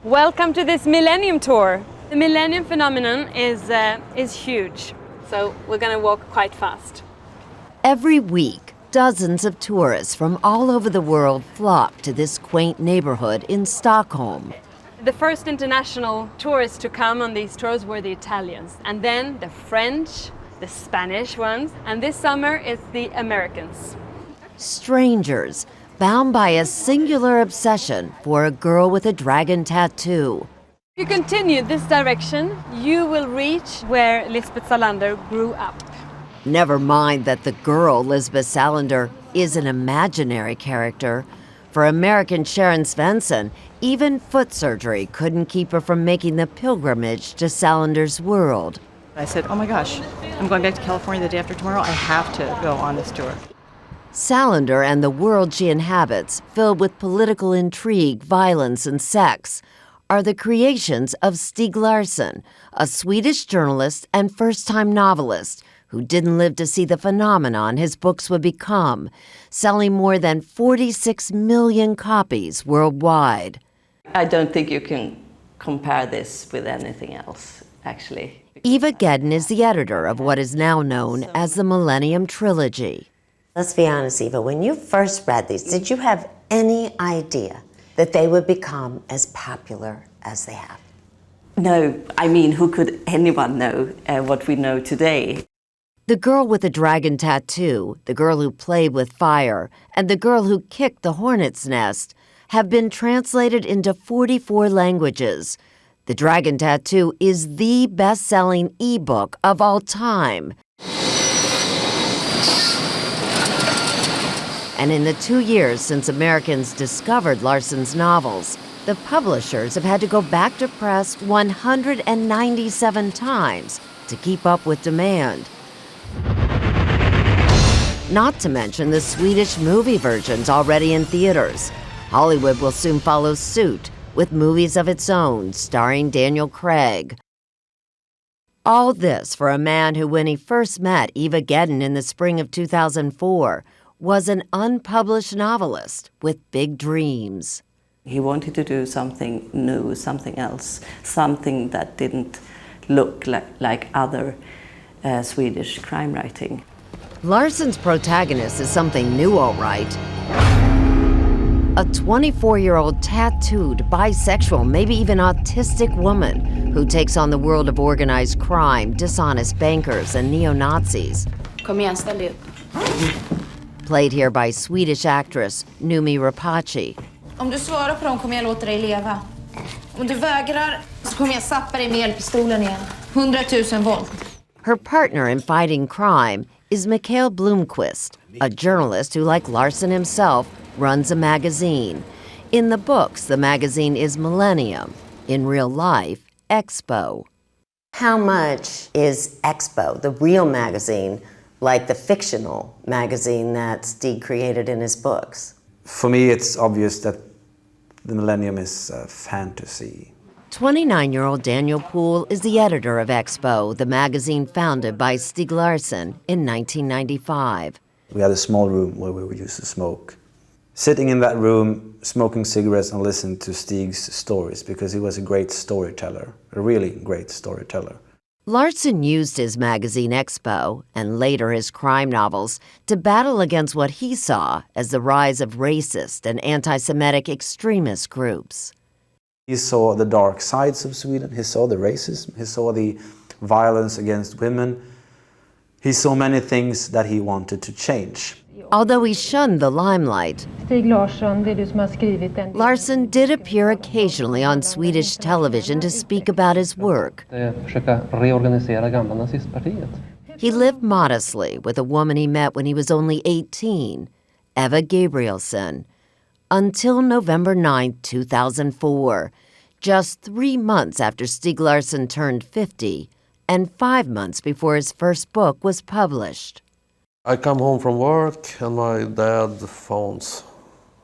Welcome to this Millennium Tour. The Millennium phenomenon is huge, so we're going to walk quite fast. Every week, dozens of tourists from all over the world flock to this quaint neighborhood in Stockholm. The first international tourists to come on these tours were the Italians, and then the French, the Spanish ones, and this summer it's the Americans. Strangers, bound by a singular obsession for a girl with a dragon tattoo. If you continue this direction, you will reach where Lisbeth Salander grew up. Never mind that the girl, Lisbeth Salander, is an imaginary character. For American Sharon Svensson, even foot surgery couldn't keep her from making the pilgrimage to Salander's world. I said, oh my gosh, I'm going back to California the day after tomorrow. I have to go on this tour. Salander and the world she inhabits, filled with political intrigue, violence, and sex, are the creations of Stieg Larsson, a Swedish journalist and first-time novelist who didn't live to see the phenomenon his books would become, selling more than 46 million copies worldwide. I don't think you can compare this with anything else, actually. Eva Gedden is the editor of what is now known as the Millennium Trilogy. Let's be honest, Eva, when you first read these, did you have any idea that they would become as popular as they have? No, I mean, who could anyone know what we know today? The girl with the dragon tattoo, the girl who played with fire, and the girl who kicked the hornet's nest have been translated into 44 languages. The Dragon Tattoo is the best-selling e-book of all time. And in the 2 years since Americans discovered Larsson's novels, the publishers have had to go back to press 197 times to keep up with demand. Not to mention the Swedish movie versions already in theaters. Hollywood will soon follow suit with movies of its own starring Daniel Craig. All this for a man who, when he first met Eva Gedden in the spring of 2004, was an unpublished novelist with big dreams. He wanted to do something new, something else, something that didn't look like other Swedish crime writing. Larsson's protagonist is something new, all right. A 24-year-old tattooed, bisexual, maybe even autistic woman who takes on the world of organized crime, dishonest bankers, and neo-Nazis. Kom igen, ställ dig upp. Played here by Swedish actress Noomi Rapace. Om du svarar på dem kommer jag låta dig leva. Om du vägrar så kommer jag zappa dig med elpistolen igen. 100 000 volt. Her partner in fighting crime is Mikael Blomqvist, a journalist who, like Larsson himself, runs a magazine. In the books, the magazine is Millennium. In real life, Expo. How much is Expo, the real magazine, like the fictional magazine that Stieg created in his books? For me, it's obvious that the Millennium is fantasy. 29-year-old Daniel Poole is the editor of Expo, the magazine founded by Stieg Larsson in 1995. We had a small room where we used to smoke. Sitting in that room, smoking cigarettes and listening to Stieg's stories, because he was a great storyteller, a really great storyteller. Larsson used his magazine Expo, and later his crime novels, to battle against what he saw as the rise of racist and anti-Semitic extremist groups. He saw the dark sides of Sweden, he saw the racism, he saw the violence against women. He saw many things that he wanted to change. Although he shunned the limelight, Stieg Larsson, det är du som har skrivit den. Larsson did appear occasionally on Swedish television to speak about his work. Försöka reorganisera gamla nazistpartiet. He lived modestly with a woman he met when he was only 18, Eva Gabrielsson, until November 9, 2004, just 3 months after Stieg Larsson turned 50 and 5 months before his first book was published. I come home from work and my dad phones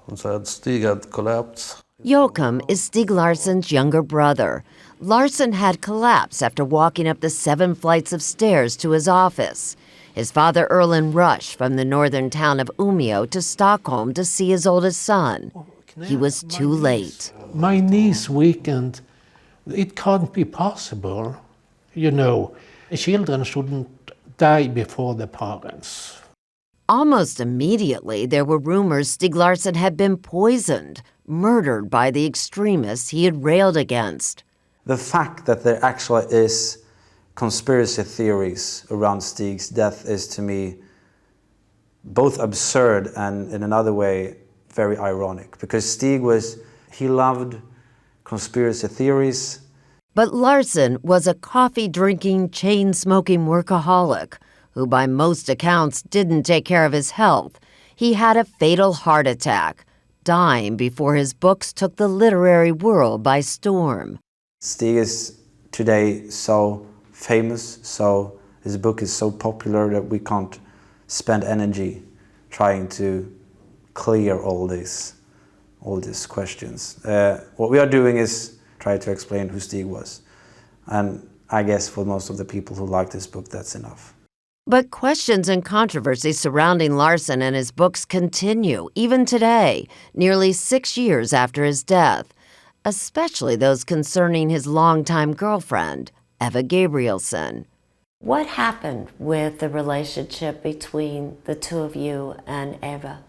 and said Stieg had collapsed. Joachim is Stieg Larsson's younger brother. Larsson had collapsed after walking up the 7 flights of stairs to his office. His father Erland rushed from the northern town of Umeå to Stockholm to see his oldest son. he was too late. My niece weakened. It can't be possible. You know, children shouldn't die before the parents. Almost immediately, there were rumors Stieg Larsson had been poisoned, murdered by the extremists he had railed against. The fact that there actually is conspiracy theories around Stig's death is, to me, both absurd and, in another way, very ironic. Because he loved conspiracy theories. But Larsson was a coffee-drinking, chain-smoking workaholic who, by most accounts, didn't take care of his health. He had a fatal heart attack, dying before his books took the literary world by storm. Stieg is today so famous, so his book is so popular that we can't spend energy trying to clear all these questions. What we are doing is try to explain who Stieg was. And I guess for most of the people who like this book, that's enough. But questions and controversy surrounding Larsson and his books continue, even today, nearly 6 years after his death, especially those concerning his longtime girlfriend, Eva Gabrielsson. What happened with the relationship between the two of you and Eva?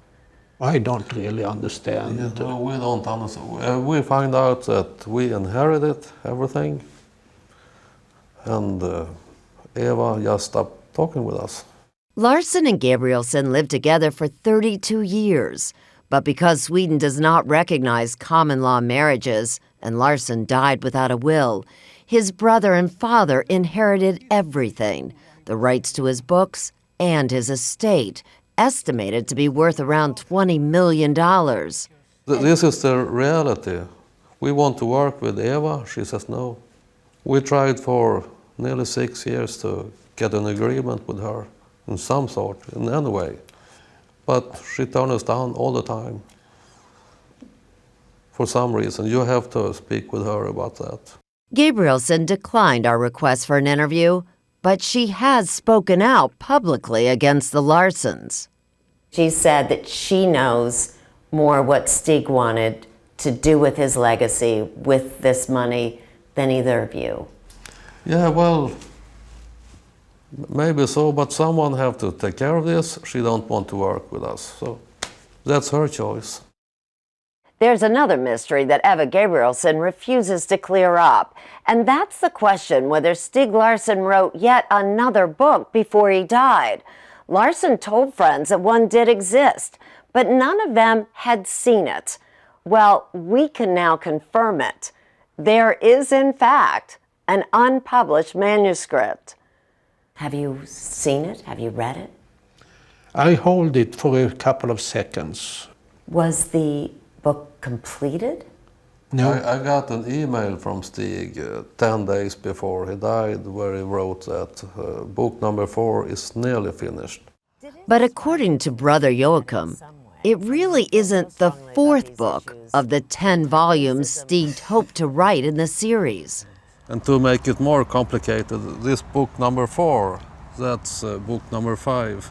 I don't really understand. Yeah, no, we don't understand. We find out that we inherited everything, and Eva just stopped talking with us. Larsson and Gabrielsson lived together for 32 years, but because Sweden does not recognize common law marriages and Larsson died without a will, his brother and father inherited everything, the rights to his books and his estate, estimated to be worth around $20 million. This is the reality. We want to work with Eva, she says no. We tried for nearly 6 years to get an agreement with her in some sort, in any way. But she turned us down all the time. For some reason, you have to speak with her about that. Gabrielsson declined our request for an interview, but she has spoken out publicly against the Larssons. She said that she knows more what Stieg wanted to do with his legacy, with this money, than either of you. Yeah, well, maybe so, but someone have to take care of this. She don't want to work with us, so that's her choice. There's another mystery that Eva Gabrielsson refuses to clear up, and that's the question whether Stieg Larsson wrote yet another book before he died. Larsson told friends that one did exist, but none of them had seen it. Well, we can now confirm it. There is, in fact, an unpublished manuscript. Have you seen it? Have you read it? I hold it for a couple of seconds. Was the book completed? No. I got an email from Stieg 10 days before he died where he wrote that book number 4 is nearly finished. But according to Brother Joachim, it really isn't the 4th book of the 10 volumes Stieg hoped to write in the series. And to make it more complicated, this book number 4, that's book number 5.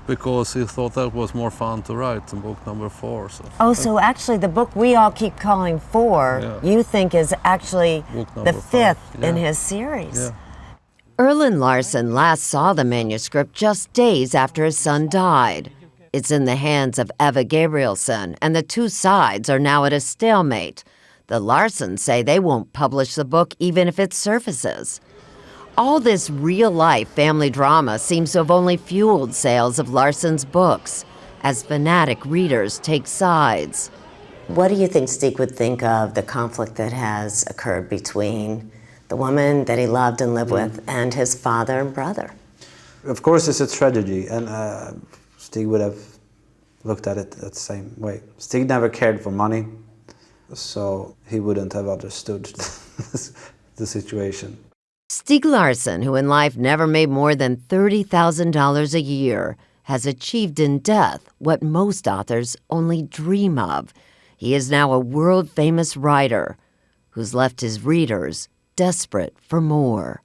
Because he thought that was more fun to write than book number 4. So. Oh, so actually the book we all keep calling 4, you think is actually the 5th in his series. Yeah. Erland Larsson last saw the manuscript just days after his son died. It's in the hands of Eva Gabrielsson, and the two sides are now at a stalemate. The Larssons say they won't publish the book even if it surfaces. All this real-life family drama seems to have only fueled sales of Larsson's books, as fanatic readers take sides. What do you think Stieg would think of the conflict that has occurred between the woman that he loved and lived with and his father and brother? Of course it's a tragedy, and Stieg would have looked at it the same way. Stieg never cared for money, so he wouldn't have understood the situation. Stieg Larsson, who in life never made more than $30,000 a year, has achieved in death what most authors only dream of. He is now a world-famous writer who's left his readers desperate for more.